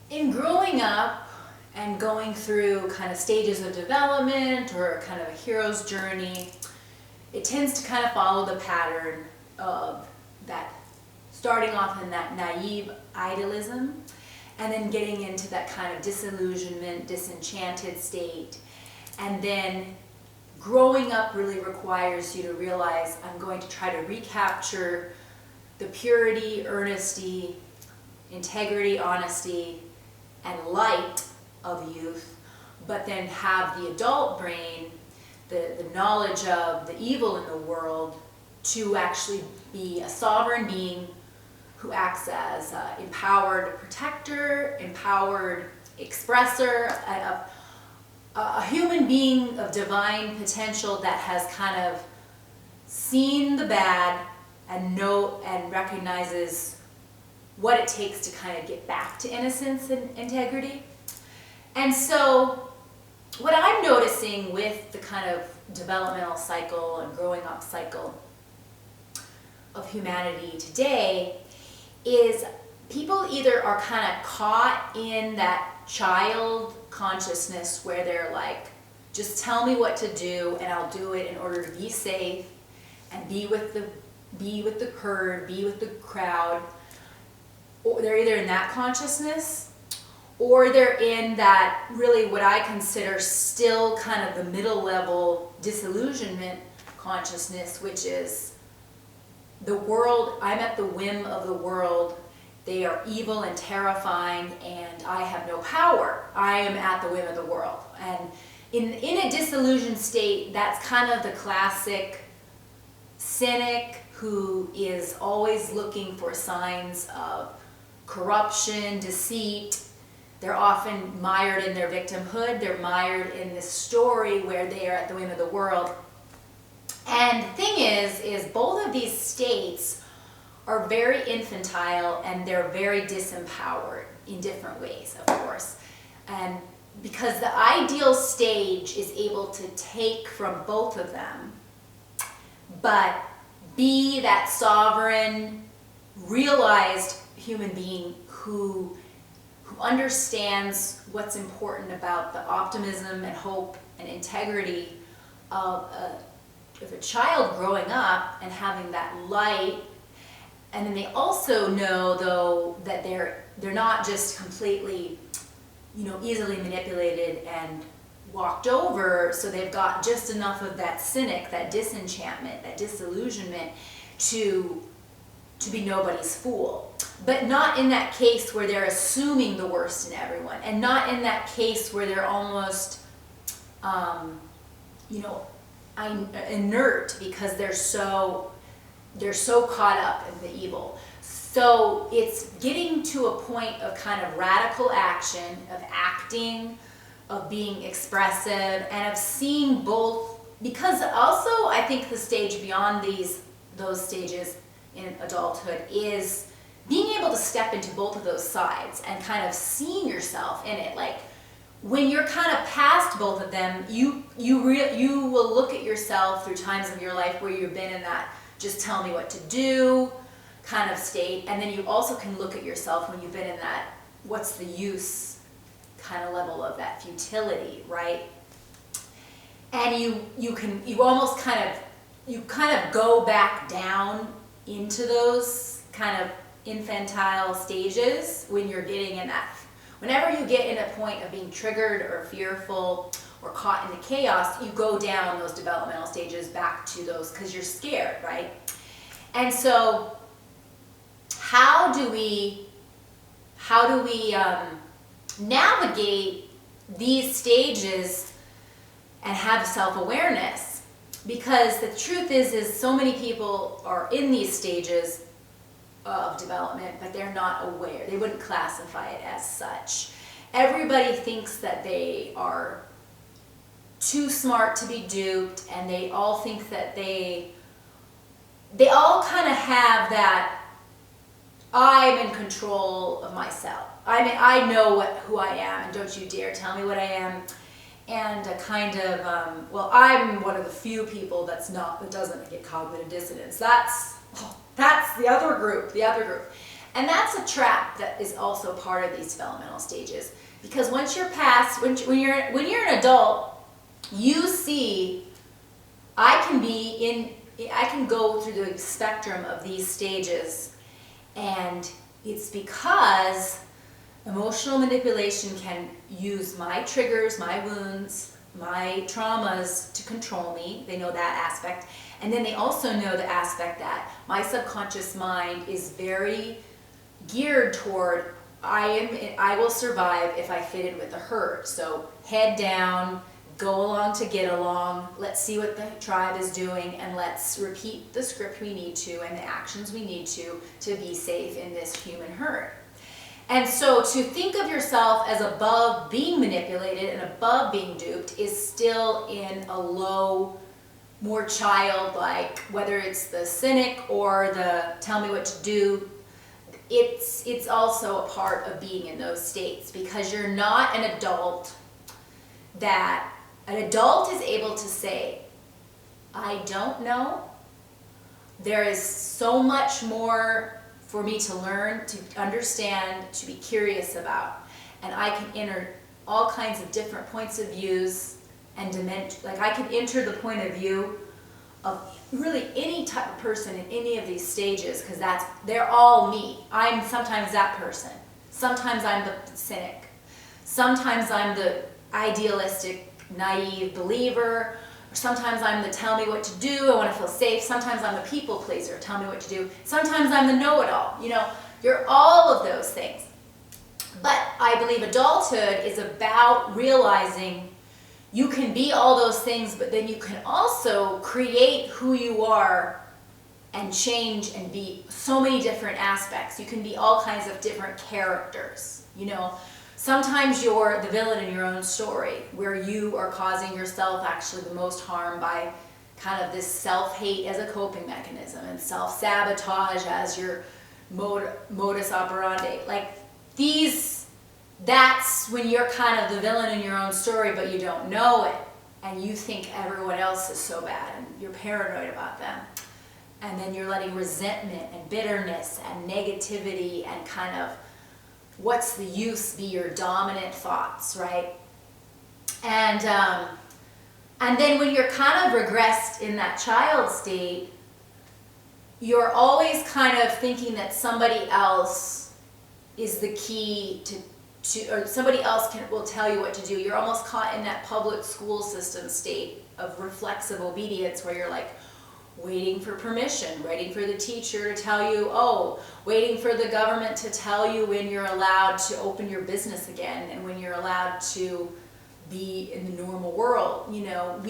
In growing up and going through kind of stages of development or kind of a hero's journey, it tends to kind of follow the pattern of that starting off in that naive idealism and then getting into that kind of disillusionment, disenchanted state. And then growing up really requires you to realize, I'm going to try to recapture the purity, earnesty, integrity, honesty, and light of youth, but then have the adult brain, the knowledge of the evil in the world, to actually be a sovereign being who acts as an empowered protector, empowered expressor, a human being of divine potential that has kind of seen the bad and recognizes what it takes to kind of get back to innocence and integrity. And so what I'm noticing with the kind of developmental cycle and growing up cycle of humanity today is people either are kind of caught in that child consciousness where they're like, just tell me what to do and I'll do it in order to be safe and be with the herd, be with the crowd. Or they're either in that consciousness, or they're in that really what I consider still kind of the middle level disillusionment consciousness, which is the world, I'm at the whim of the world. They are evil and terrifying and I have no power. I am at the whim of the world. And in a disillusioned state, that's kind of the classic cynic who is always looking for signs of corruption, deceit. They're often mired in their victimhood. They're mired in this story where they are at the whim of the world. And the thing is both of these states are very infantile and they're very disempowered in different ways, of course. And because the ideal stage is able to take from both of them, but be that sovereign, realized human being who understands what's important about the optimism and hope and integrity of a child growing up and having that light. And then they also know, though, that they're not just completely, easily manipulated and walked over, so they've got just enough of that cynic, that disenchantment, that disillusionment to be nobody's fool. But not in that case where they're assuming the worst in everyone, and not in that case where they're almost, inert because they're so caught up in the evil. So it's getting to a point of kind of radical action, of acting, of being expressive, and of seeing both. Because also I think the stage beyond those stages in adulthood is being able to step into both of those sides and kind of seeing yourself in it. Like when you're kind of past both of them, you will look at yourself through times of your life where you've been in that just tell me what to do kind of state, and then you also can look at yourself when you've been in that what's the use kind of level of that futility, right? And you kind of go back down into those kind of infantile stages when you're getting in that. Whenever you get in a point of being triggered or fearful or caught in the chaos, you go down those developmental stages back to those because you're scared, right? And so how do we navigate these stages and have self-awareness? Because the truth is so many people are in these stages of development, but they're not aware. They wouldn't classify it as such. Everybody thinks that they are too smart to be duped, and they all think that they all kind of have that I'm in control of myself. I know who I am, and don't you dare tell me what I am. And a kind of, I'm one of the few people that doesn't get cognitive dissonance. That's the other group. And that's a trap that is also part of these developmental stages. Because once you're past, when you're an adult, you see, I can go through the spectrum of these stages, and it's because emotional manipulation can use my triggers, my wounds, my traumas to control me. They know that aspect. And then they also know the aspect that my subconscious mind is very geared toward, I will survive if I fit in with the herd. So head down, go along to get along, let's see what the tribe is doing, and let's repeat the script we need to and the actions we need to be safe in this human herd. And so to think of yourself as above being manipulated and above being duped is still in a low, more childlike, whether it's the cynic or the tell me what to do, it's also a part of being in those states, because you're not an adult that an adult is able to say, I don't know. There is so much more for me to learn, to understand, to be curious about. And I can enter all kinds of different points of views and dimension. Like I can enter the point of view of really any type of person in any of these stages, because they're all me. I'm sometimes that person. Sometimes I'm the cynic. Sometimes I'm the idealistic, naive believer. Or sometimes I'm the tell me what to do, I want to feel safe. Sometimes I'm the people pleaser, tell me what to do. Sometimes I'm the know-it-all. You know, you're all of those things. But I believe adulthood is about realizing you can be all those things, but then you can also create who you are and change and be so many different aspects. You can be all kinds of different characters, you know. Sometimes you're the villain in your own story, where you are causing yourself actually the most harm by kind of this self-hate as a coping mechanism and self-sabotage as your modus operandi. Like that's when you're kind of the villain in your own story, but you don't know it, and you think everyone else is so bad, and you're paranoid about them. And then you're letting resentment and bitterness and negativity and kind of what's the use be your dominant thoughts, right? And then when you're kind of regressed in that child state, you're always kind of thinking that somebody else is the key to or somebody else will tell you what to do. You're almost caught in that public school system state of reflexive obedience, where you're like waiting for permission, waiting for the teacher to tell you, waiting for the government to tell you when you're allowed to open your business again and when you're allowed to be in the normal world. You know,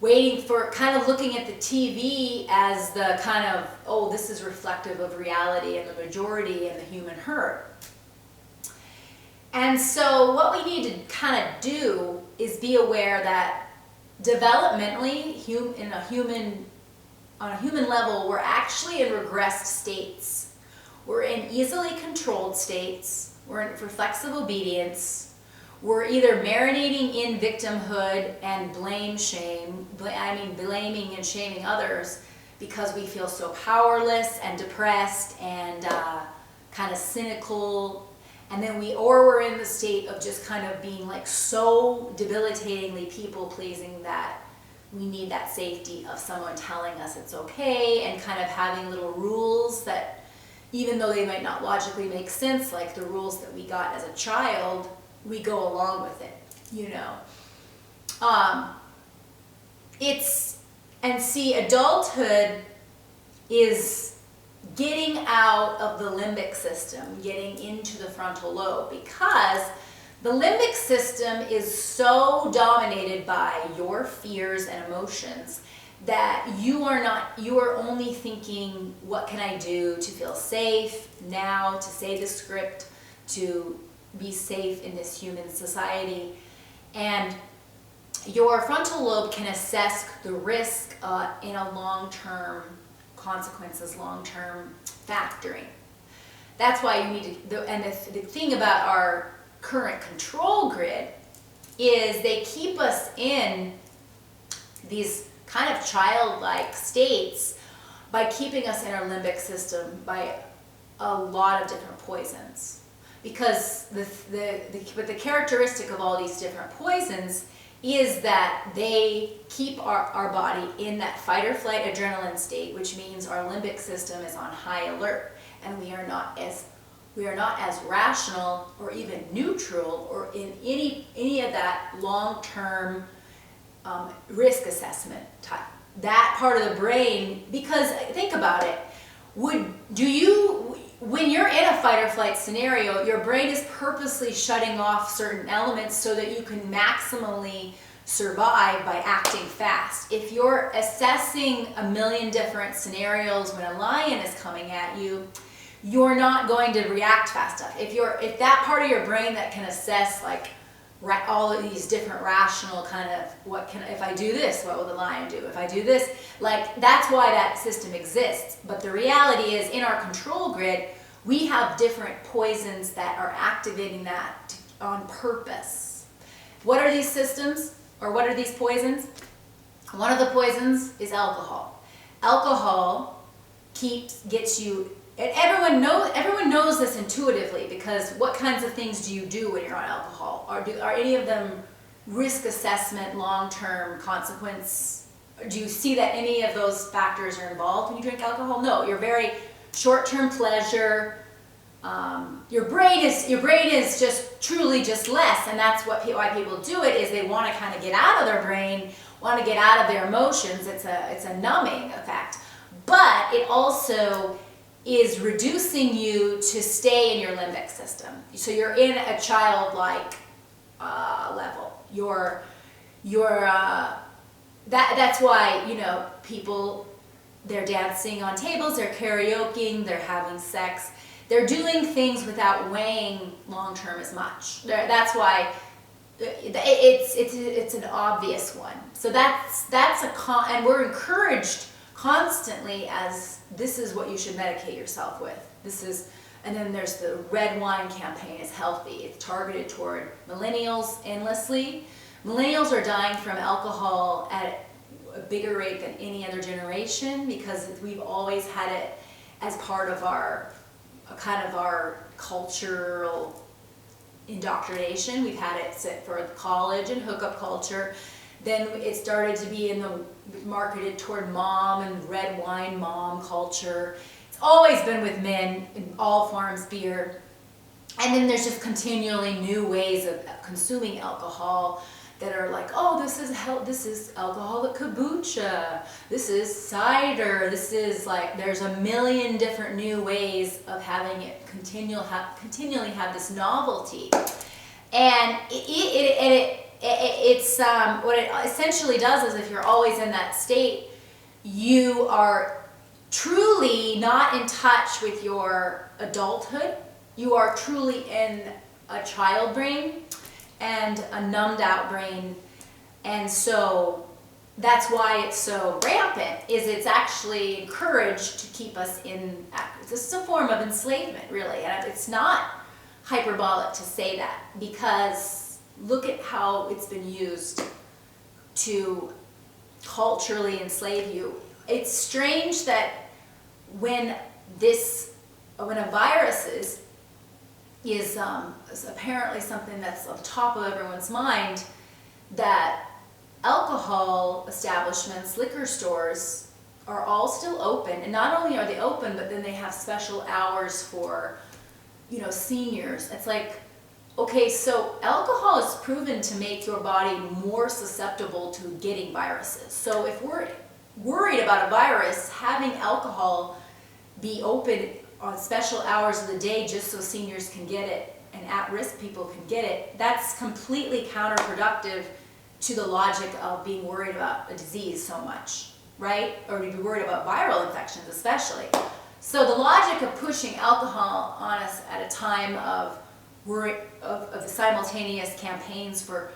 waiting for, kind of looking at the TV as the kind of, this is reflective of reality and the majority and the human herd. And so what we need to kind of do is be aware that developmentally, on a human level, we're actually in regressed states. We're in easily controlled states. We're in reflexive obedience. We're either marinating in victimhood and blaming and shaming others because we feel so powerless and depressed and kind of cynical. And then we're in the state of just kind of being like so debilitatingly people-pleasing that we need that safety of someone telling us it's okay, and kind of having little rules that, even though they might not logically make sense, like the rules that we got as a child, we go along with it, you know. Adulthood is getting out of the limbic system, getting into the frontal lobe, because the limbic system is so dominated by your fears and emotions that you are only thinking, what can I do to feel safe now, to say the script, to be safe in this human society. And your frontal lobe can assess the risk in a long-term consequences, long-term factoring. That's why you need to, and the thing about our current control grid is they keep us in these kind of childlike states by keeping us in our limbic system, by a lot of different poisons. Because but the characteristic of all these different poisons is that they keep our body in that fight or flight adrenaline state, which means our limbic system is on high alert, and we are not as rational or even neutral or in any of that long-term risk assessment type. That part of the brain, because think about it, when you're in a fight or flight scenario, your brain is purposely shutting off certain elements so that you can maximally survive by acting fast. If you're assessing a million different scenarios when a lion is coming at you, you're not going to react fast enough. If that part of your brain that can assess like all of these different rational kind of, if I do this, what will the lion do? If I do this, like that's why that system exists. But the reality is in our control grid, we have different poisons that are activating that on purpose. What are these systems, or what are these poisons? One of the poisons is alcohol. Alcohol gets you, and everyone knows this intuitively, because what kinds of things do you do when you're on alcohol? Are any of them risk assessment, long-term consequence? Do you see that any of those factors are involved when you drink alcohol? No, you're very short-term pleasure. Your brain is just truly just less, and that's why people do it, is they want to kind of get out of their brain, want to get out of their emotions. It's a numbing effect, but it also is reducing you to stay in your limbic system. So you're in a childlike level. That's why people, they're dancing on tables, they're karaokeing, they're having sex. They're doing things without weighing long-term as much. That's why it's an obvious one. So and we're encouraged constantly as this is what you should medicate yourself with. And then there's the red wine campaign is healthy. It's targeted toward millennials endlessly. Millennials are dying from alcohol at a bigger rate than any other generation because we've always had it as part of our cultural indoctrination. We've had it for college and hookup culture. Then it started to be marketed toward mom and red wine mom culture. It's always been with men in all forms, beer. And then there's just continually new ways of consuming alcohol that are like, oh, this is alcoholic kombucha, this is cider, this is like, there's a million different new ways of having it continually have this novelty. And it's what it essentially does is if you're always in that state, you are truly not in touch with your adulthood. You are truly in a child brain and a numbed out brain. And so that's why it's so rampant, is it's actually encouraged to keep us in, this is a form of enslavement really, and it's not hyperbolic to say that, because look at how it's been used to culturally enslave you. It's strange that when a virus is apparently something that's on top of everyone's mind, that alcohol establishments, liquor stores are all still open, and not only are they open, but then they have special hours for, seniors. It's like, okay, so alcohol is proven to make your body more susceptible to getting viruses. So if we're worried about a virus, having alcohol be open on special hours of the day just so seniors can get it and at-risk people can get it, that's completely counterproductive to the logic of being worried about a disease so much, right? Or to be worried about viral infections especially. So the logic of pushing alcohol on us at a time of the simultaneous campaigns for,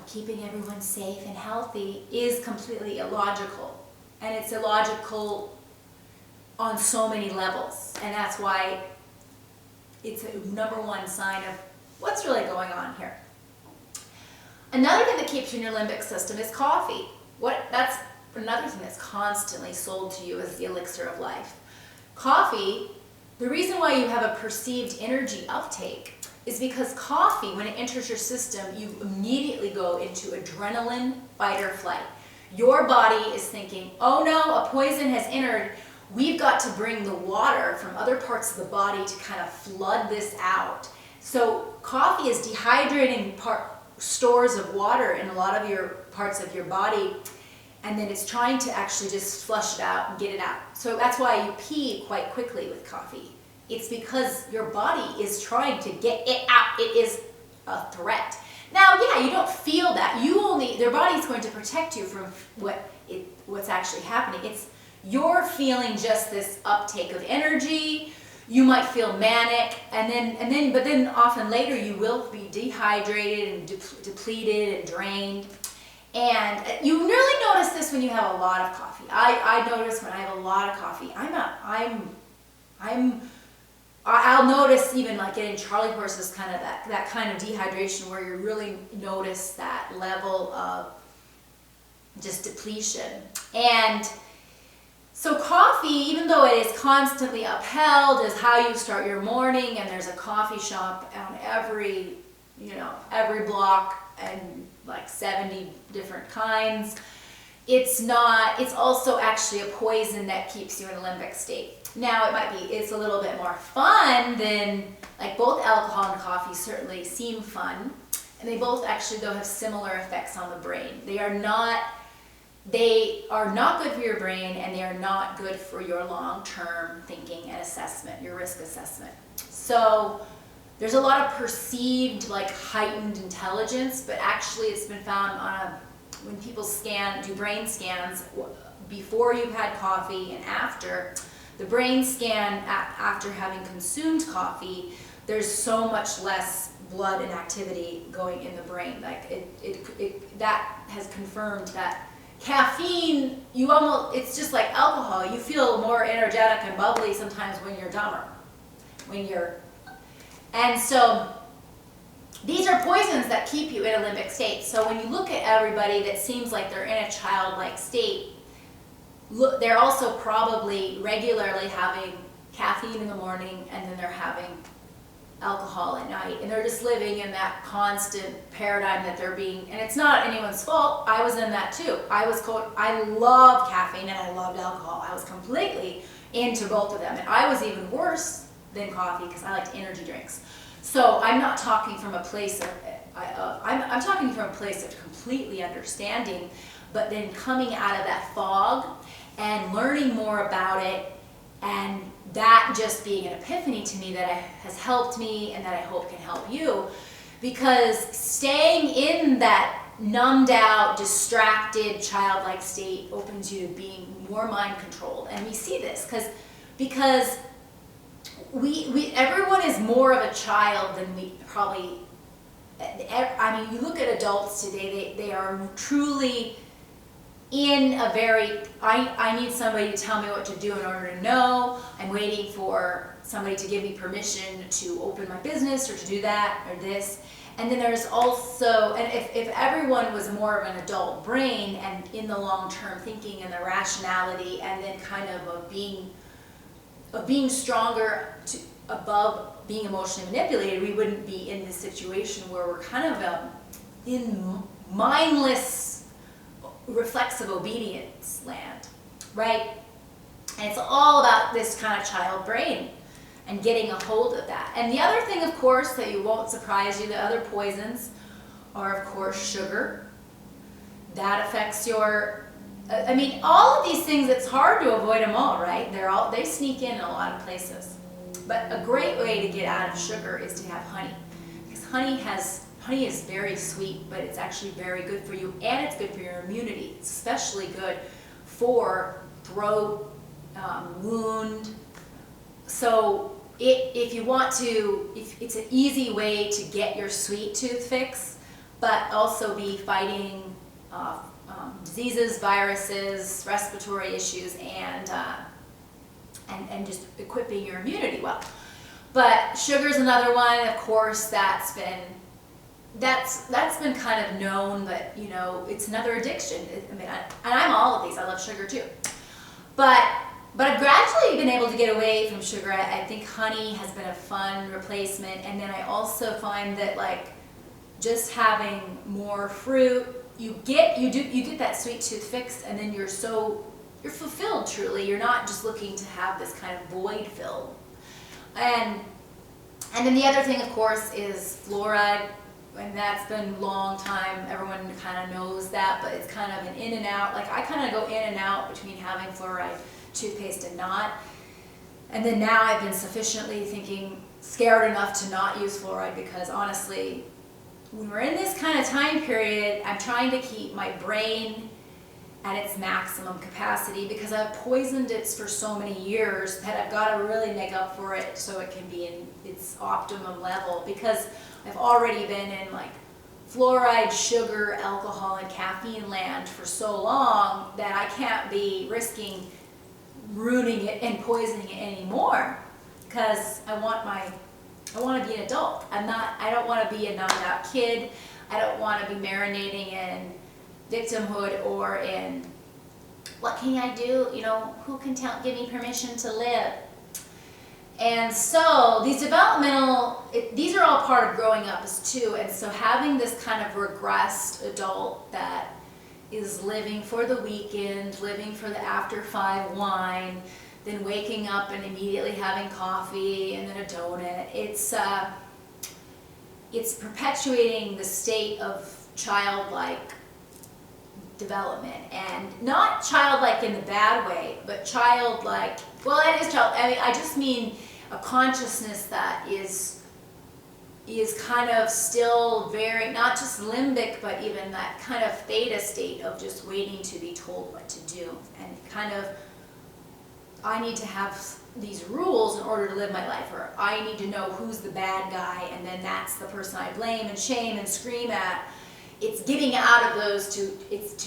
keeping everyone safe and healthy is completely illogical. And it's illogical on so many levels. And that's why it's a number one sign of what's really going on here. Another thing that keeps you in your limbic system is coffee. That's another thing that's constantly sold to you as the elixir of life. Coffee the reason why you have a perceived energy uptake is because coffee, when it enters your system, you immediately go into adrenaline, fight or flight. Your body is thinking, oh no, a poison has entered. We've got to bring the water from other parts of the body to kind of flood this out. So coffee is dehydrating stores of water in a lot of your parts of your body, and then it's trying to actually just flush it out and get it out. So that's why you pee quite quickly with coffee. It's because your body is trying to get it out. It is a threat. Now, yeah, you don't feel that. Their body's going to protect you from what's actually happening. You're feeling just this uptake of energy. You might feel manic, but then often later you will be dehydrated and depleted and drained. And you really notice this when you have a lot of coffee. I notice when I have a lot of coffee, I'll notice even like getting Charlie horses, kind of that kind of dehydration where you really notice that level of just depletion. And so coffee, even though it is constantly upheld as how you start your morning, and there's a coffee shop on every block and like 70 different kinds, it's also actually a poison that keeps you in a limbic state. Now it's a little bit more fun than, like, both alcohol and coffee certainly seem fun, and they both actually though have similar effects on the brain. They are not good for your brain, and they are not good for your long-term thinking and assessment, your risk assessment. So there's a lot of perceived like heightened intelligence, but actually it's been found when people do brain scans before you've had coffee and after. The brain scan after having consumed coffee, there's so much less blood and activity going in the brain. Like that has confirmed that caffeine, it's just like alcohol. You feel more energetic and bubbly sometimes when you're dumber. And so these are poisons that keep you in a limbic state. So when you look at everybody that seems like they're in a childlike state, they're also probably regularly having caffeine in the morning, and then they're having alcohol at night, and they're just living in that constant paradigm that they're being, and it's not anyone's fault. I was in that too. I loved caffeine and I loved alcohol. I was completely into both of them, and I was even worse than coffee because I liked energy drinks. So I'm not talking from a place of, I'm talking from a place of completely understanding, but then coming out of that fog and learning more about it, and that just being an epiphany to me that has helped me and that I hope can help you, because staying in that numbed out, distracted, childlike state opens you to being more mind controlled. And we see this because everyone is more of a child than we probably, I mean, you look at adults today, they are truly in a very, I need somebody to tell me what to do in order to know. I'm waiting for somebody to give me permission to open my business or to do that or this. And then there's also, and if everyone was more of an adult brain and in the long-term thinking and the rationality, and then kind of being stronger above being emotionally manipulated, we wouldn't be in this situation where we're kind of in mindless reflexive obedience land, right? And it's all about this kind of child brain and getting a hold of that. And the other thing, of course, that you won't surprise you, the other poisons are, of course, sugar. That affects your, I mean, all of these things, it's hard to avoid them all, right? They sneak in a lot of places. But a great way to get out of sugar is to have honey, because honey is very sweet, but it's actually very good for you, and it's good for your immunity. It's especially good for throat, wound. So if you want to, it's an easy way to get your sweet tooth fix, but also be fighting diseases, viruses, respiratory issues, and just equipping your immunity well. But sugar's another one, of course, that's been kind of known, but you know, it's another addiction. I mean, and I'm all of these. I love sugar too. But But I've gradually been able to get away from sugar. I think honey has been a fun replacement, and then I also find that like just having more fruit, you get that sweet tooth fixed, and then you're fulfilled truly. You're not just looking to have this kind of void filled. And then the other thing, of course, is fluoride, and that's been a long time. Everyone kind of knows that, but it's kind of an in and out. Like I kind of go in and out between having fluoride toothpaste and not. And then now I've been sufficiently scared enough to not use fluoride, because honestly, when we're in this kind of time period, I'm trying to keep my brain at its maximum capacity, because I've poisoned it for so many years that I've got to really make up for it so it can be in its optimum level, because I've already been in like fluoride, sugar, alcohol, and caffeine land for so long that I can't be risking ruining it and poisoning it anymore, because I want to be an adult. I don't want to be a numbed out kid. I don't want to be marinating in victimhood or in what can I do, who can give me permission to live. And so these these are all part of growing up as too. And so having this kind of regressed adult that is living for the weekend, living for the after 5 wine, then waking up and immediately having coffee and then a donut. It's perpetuating the state of childlike development, and not childlike in the bad way, but childlike, well, it is child. I mean, I just mean a consciousness that is kind of still very, not just limbic, but even that kind of theta state of just waiting to be told what to do. And kind of, I need to have these rules in order to live my life, or I need to know who's the bad guy, and then that's the person I blame and shame and scream at. It's getting out of those to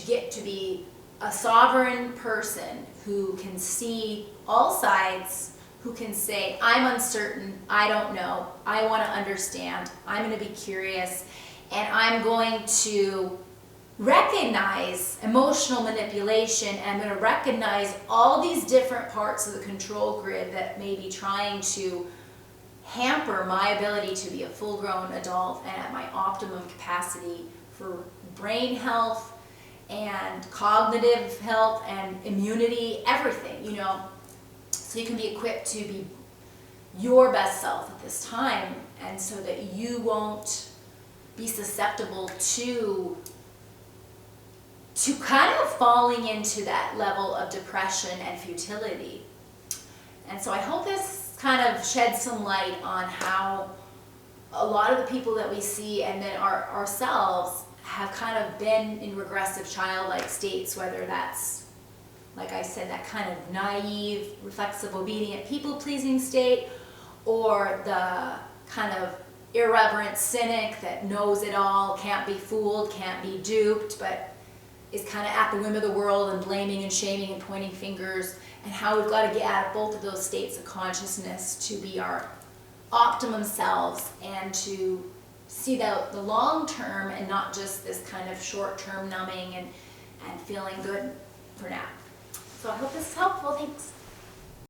get to be a sovereign person who can see all sides, who can say, I'm uncertain, I don't know, I want to understand, I'm going to be curious, and I'm going to recognize emotional manipulation, and I'm going to recognize all these different parts of the control grid that may be trying to hamper my ability to be a full-grown adult and at my optimum capacity for brain health and cognitive health and immunity, everything, so you can be equipped to be your best self at this time, and so that you won't be susceptible to kind of falling into that level of depression and futility. And so I hope this kind of sheds some light on how a lot of the people that we see, and then ourselves, have kind of been in regressive childlike states, whether that's, like I said, that kind of naive, reflexive, obedient, people-pleasing state, or the kind of irreverent cynic that knows it all, can't be fooled, can't be duped, but is kind of at the whim of the world and blaming and shaming and pointing fingers, and how we've got to get out of both of those states of consciousness to be our optimum selves and to see the long term and not just this kind of short term numbing and feeling good for now. So I hope this is helpful. Thanks.